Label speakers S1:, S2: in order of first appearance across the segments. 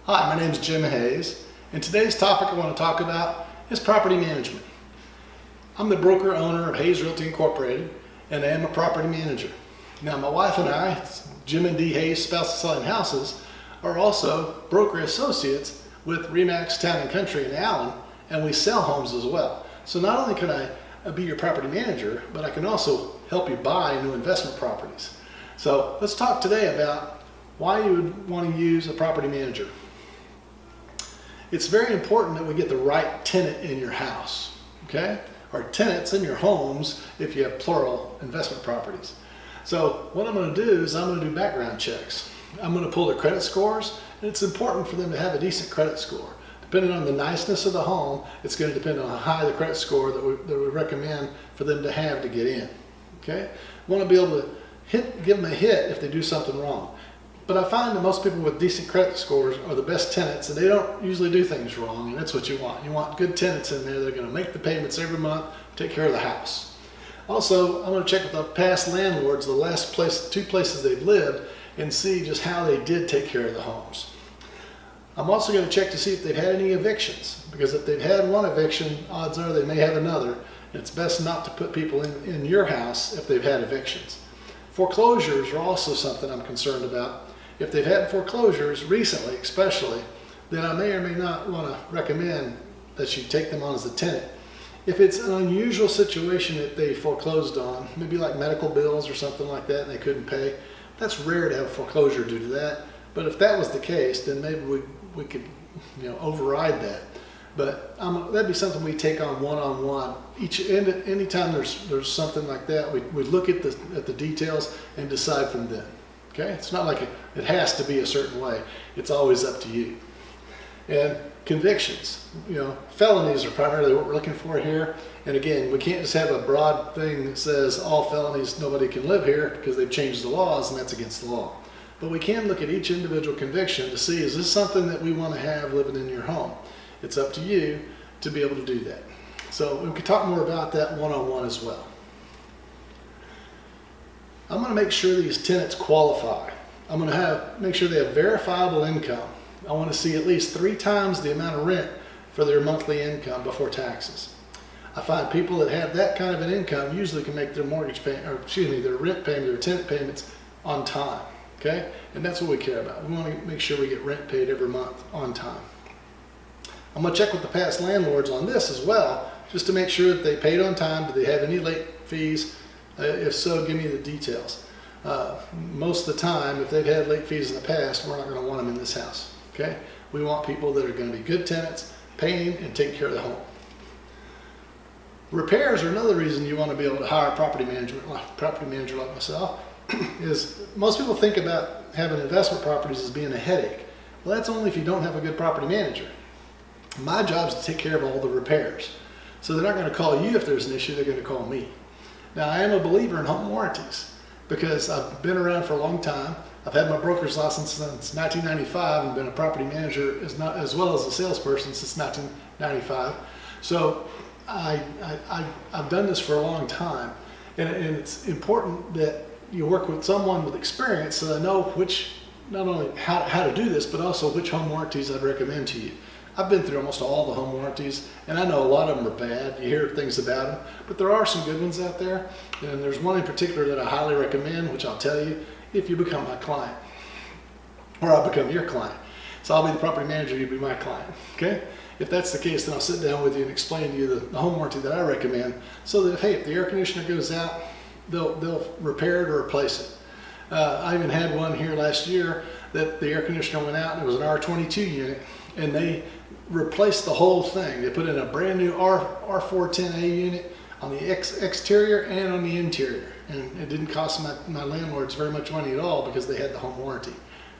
S1: Hi, my name is Jim Hayes, and today's topic I want to talk about is property management. I'm the broker owner of Hayes Realty Incorporated, and I am a property manager. Now, my wife and I, Jim and Dee Hayes, Spouses Selling Houses, are also broker associates with Remax Town & Country in Allen, and we sell homes as well. So not only can I be your property manager, but I can also help you buy new investment properties. So let's talk today about why you would want to use a property manager. It's very important that we get the right tenant in your house, okay? Or tenants in your homes if you have plural investment properties. So what I'm going to do is I'm going to do background checks. I'm going to pull their credit scores, and it's important for them to have a decent credit score. Depending on the niceness of the home, it's going to depend on how high the credit score that we recommend for them to have to get in, okay? I want to be able to give them a hit if they do something wrong. But I find that most people with decent credit scores are the best tenants, and they don't usually do things wrong, and that's what you want. You want good tenants in there that are going to make the payments every month, take care of the house. Also, I'm going to check with the past landlords, the last two places they've lived, and see just how they did take care of the homes. I'm also going to check to see if they've had any evictions, because if they've had one eviction, odds are they may have another, and it's best not to put people in your house if they've had evictions. Foreclosures are also something I'm concerned about. If they've had foreclosures recently, especially, then I may or may not want to recommend that you take them on as a tenant. If it's an unusual situation that they foreclosed on, maybe like medical bills or something like that and they couldn't pay, that's rare to have foreclosure due to that. But if that was the case, then maybe we could override that. But that'd be something we take on one-on-one. Anytime there's something like that, we look at the details and decide from then. Okay, it's not like it has to be a certain way. It's always up to you. And convictions, felonies are primarily what we're looking for here. And again, we can't just have a broad thing that says all felonies, nobody can live here, because they've changed the laws and that's against the law. But we can look at each individual conviction to see, is this something that we want to have living in your home? It's up to you to be able to do that. So we can talk more about that one-on-one as well. I'm going to make sure these tenants qualify. I'm going to make sure they have verifiable income. I want to see at least 3 times the amount of rent for their monthly income before taxes. I find people that have that kind of an income usually can make their their rent payment, their tenant payments on time. Okay? And that's what we care about. We want to make sure we get rent paid every month on time. I'm going to check with the past landlords on this as well, just to make sure that they paid on time. Do they have any late fees? If so, give me the details. Most of the time, if they've had late fees in the past, we're not going to want them in this house. Okay? We want people that are going to be good tenants, paying and taking care of the home. Repairs are another reason you want to be able to hire a property manager like myself. Is most people think about having investment properties as being a headache. Well, that's only if you don't have a good property manager. My job is to take care of all the repairs. So they're not going to call you if there's an issue, they're going to call me. Now, I am a believer in home warranties because I've been around for a long time. I've had my broker's license since 1995 and been a property manager as well as a salesperson since 1995. So I've done this for a long time. And it's important that you work with someone with experience so they know not only how to do this, but also which home warranties I'd recommend to you. I've been through almost all the home warranties, and I know a lot of them are bad. You hear things about them, but there are some good ones out there. And there's one in particular that I highly recommend, which I'll tell you if you become my client, or I'll become your client. So I'll be the property manager, you'll be my client, okay? If that's the case, then I'll sit down with you and explain to you the home warranty that I recommend, so that, hey, if the air conditioner goes out, they'll repair it or replace it. I even had one here last year that the air conditioner went out, and it was an R22 unit, and they replaced the whole thing. They put in a brand new R410A unit on the exterior and on the interior, and it didn't cost my landlords very much money at all because they had the home warranty.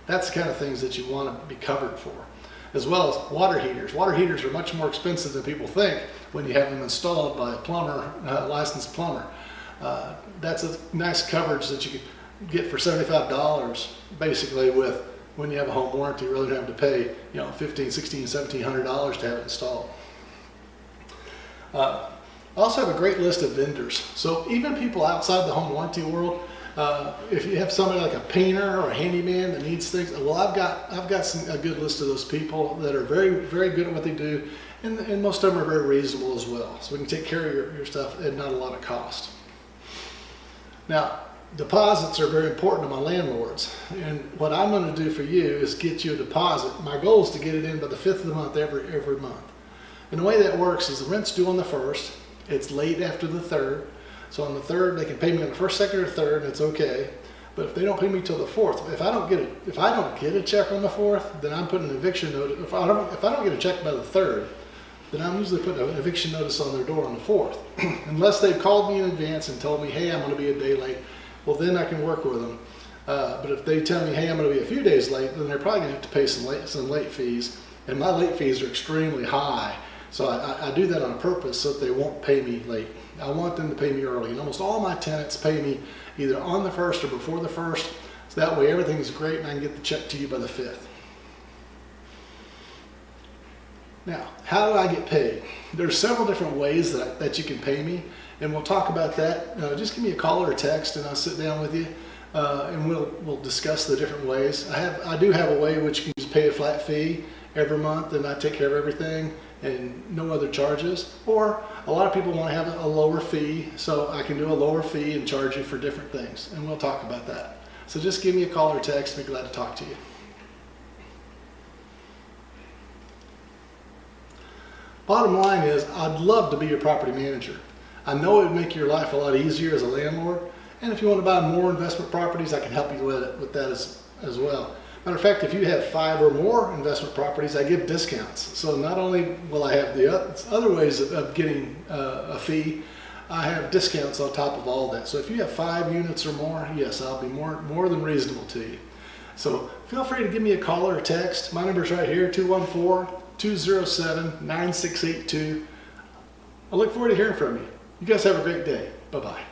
S1: That's the kind of things that you want to be covered for, as well as water heaters. Water heaters are much more expensive than people think when you have them installed by a plumber, licensed plumber. That's a nice coverage that you could get for $75 basically when you have a home warranty, rather than having to pay $1,500, $1,600, $1,700 to have it installed. I also have a great list of vendors. So even people outside the home warranty world If you have somebody like a painter or a handyman that needs things, well, I've got a good list of those people that are very, very good at what they do, and most of them are very reasonable as well. So we can take care of your stuff at not a lot of cost. Now, deposits are very important to my landlords, and what I'm going to do for you is get you a deposit. My goal is to get it in by the 5th of the month every month. And the way that works is the rent's due on the 1st. It's late after the 3rd. So on the 3rd, they can pay me on the 1st, 2nd, or 3rd, and it's okay. But if they don't pay me till the 4th, if I don't get a check on the 4th, then I'm putting an eviction notice. If I don't get a check by the 3rd, then I'm usually putting an eviction notice on their door on the 4th. Unless they've called me in advance and told me, hey, I'm going to be a day late, well, then I can work with them. But if they tell me, hey, I'm going to be a few days late, then they're probably going to have to pay some late fees. And my late fees are extremely high. So I do that on purpose so that they won't pay me late. I want them to pay me early. And almost all my tenants pay me either on the 1st or before the 1st. So that way everything's great and I can get the check to you by the 5th. Now, how do I get paid? There's several different ways that you can pay me, and we'll talk about that. Just give me a call or a text, and I'll sit down with you, and we'll discuss the different ways. I do have a way which you can just pay a flat fee every month, and I take care of everything, and no other charges. Or a lot of people want to have a lower fee, so I can do a lower fee and charge you for different things, and we'll talk about that. So just give me a call or text. I'd be glad to talk to you. Bottom line is, I'd love to be your property manager. I know it would make your life a lot easier as a landlord, and if you want to buy more investment properties, I can help you with that as well. Matter of fact, if you have 5 or more investment properties, I give discounts. So not only will I have the other ways of getting a fee, I have discounts on top of all that. So if you have 5 units or more, yes, I'll be more than reasonable to you. So feel free to give me a call or a text. My number's right here, 214-207-9682. I look forward to hearing from you. You guys have a great day. Bye-bye.